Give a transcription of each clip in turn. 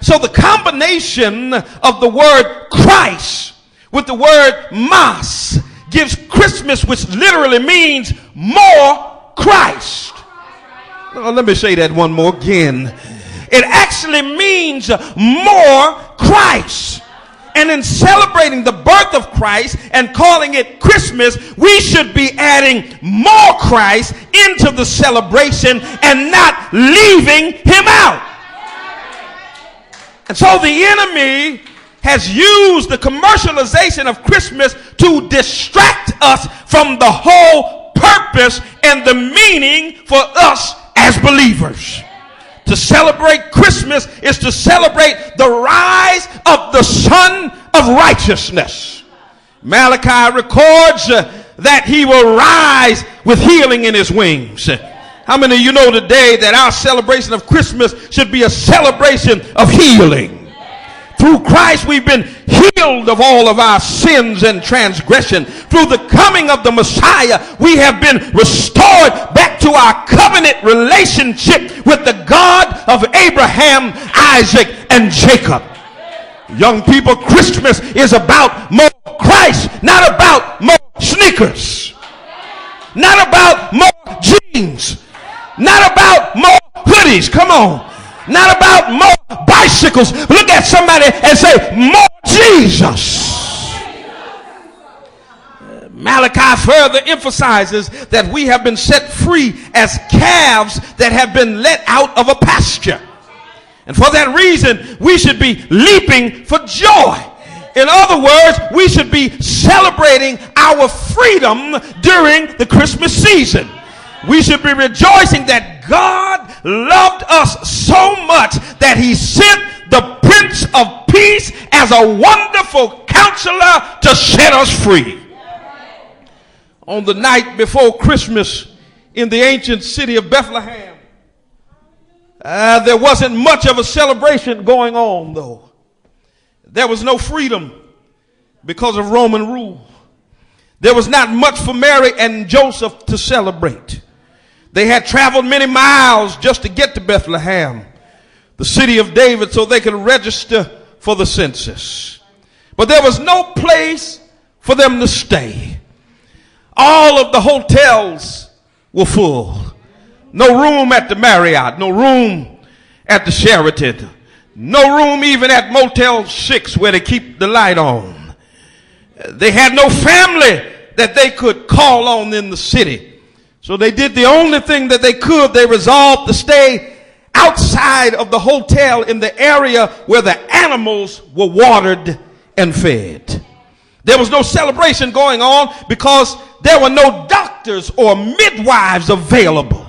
So the combination of the word Christ with the word Mas gives Christmas, which literally means more Christ. Let me say that one more again. It actually means more Christ. And in celebrating the birth of Christ and calling it Christmas, we should be adding more Christ into the celebration and not leaving him out. And so the enemy has used the commercialization of Christmas to distract us from the whole purpose and the meaning for us as believers. To celebrate Christmas is to celebrate the rise of the Son of Righteousness. Malachi records that he will rise with healing in his wings. How many of you know today that our celebration of Christmas should be a celebration of healing? Through Christ, we've been healed of all of our sins and transgression. Through the coming of the Messiah, we have been restored back to our covenant relationship with the God of Abraham, Isaac, and Jacob. Young people, Christmas is about more Christ, not about more sneakers, not about more jeans, not about more hoodies. Come on. Not about more bicycles. Look at somebody and say, more Jesus. Malachi further emphasizes that we have been set free as calves that have been let out of a pasture. And for that reason, we should be leaping for joy. In other words, we should be celebrating our freedom during the Christmas season. We should be rejoicing that God loved us so much that he sent the Prince of Peace as a wonderful counselor to set us free. On the night before Christmas in the ancient city of Bethlehem, there wasn't much of a celebration going on, though. There was no freedom because of Roman rule. There was not much for Mary and Joseph to celebrate. They had traveled many miles just to get to Bethlehem, the city of David, so they could register for the census. But there was no place for them to stay. All of the hotels were full. No room at the Marriott, no room at the Sheraton, no room even at Motel 6 where they keep the light on. They had no family that they could call on in the city. So they did the only thing that they could. They resolved to stay outside of the hotel in the area where the animals were watered and fed. There was no celebration going on because there were no doctors or midwives available.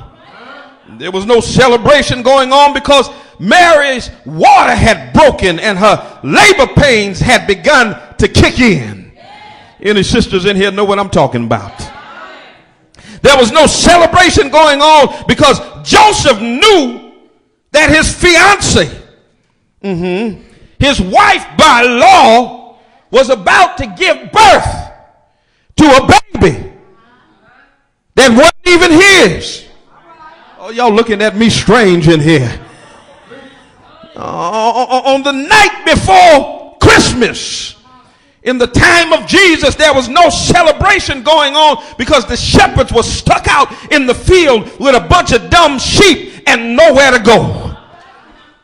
There was no celebration going on because Mary's water had broken and her labor pains had begun to kick in. Any sisters in here know what I'm talking about? There was no celebration going on because Joseph knew that his fiance, his wife by law, was about to give birth to a baby that wasn't even his. Oh, y'all looking at me strange in here. On the night before Christmas, in the time of Jesus, there was no celebration going on because the shepherds were stuck out in the field with a bunch of dumb sheep and nowhere to go.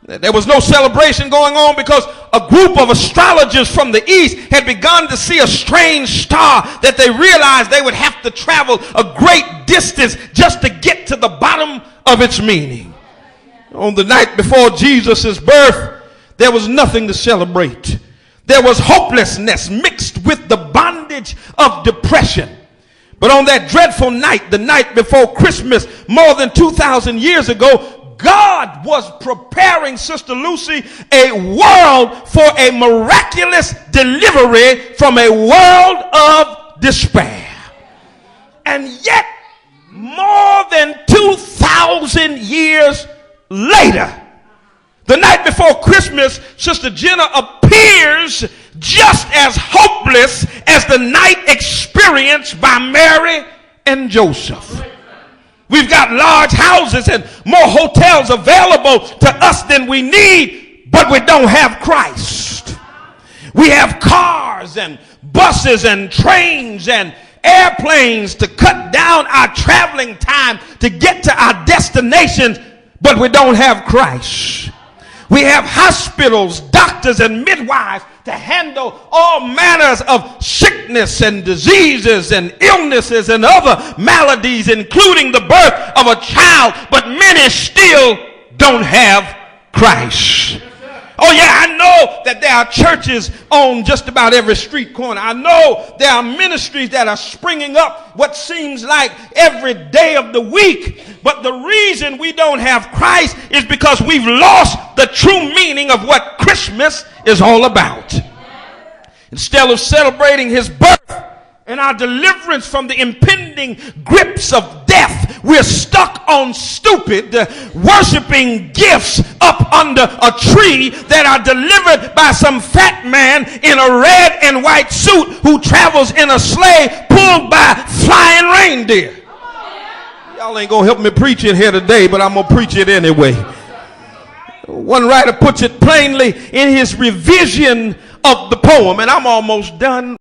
There was no celebration going on because a group of astrologers from the east had begun to see a strange star that they realized they would have to travel a great distance just to get to the bottom of its meaning. On the night before Jesus' birth, there was nothing to celebrate. There was hopelessness mixed with the bondage of depression. But on that dreadful night, the night before Christmas, more than 2,000 years ago, God was preparing, Sister Lucy, a world for a miraculous delivery from a world of despair. And yet, more than 2,000 years later, the night before Christmas, Sister Jenna appears just as hopeless as the night experienced by Mary and Joseph. We've got large houses and more hotels available to us than we need, but we don't have Christ. We have cars and buses and trains and airplanes to cut down our traveling time to get to our destinations, but we don't have Christ. We have hospitals, doctors, and midwives to handle all manners of sickness and diseases and illnesses and other maladies, including the birth of a child, but many still don't have Christ. Oh yeah, I know that there are churches on just about every street corner. I know there are ministries that are springing up what seems like every day of the week. But the reason we don't have Christ is because we've lost the true meaning of what Christmas is all about. Instead of celebrating his birth and our deliverance from the impending grips of death, we're stuck on stupid worshiping gifts up under a tree that are delivered by some fat man in a red and white suit who travels in a sleigh pulled by flying reindeer. Y'all ain't gonna help me preach it here today, but I'm gonna preach it anyway. One writer puts it plainly in his revision of the poem, and I'm almost done.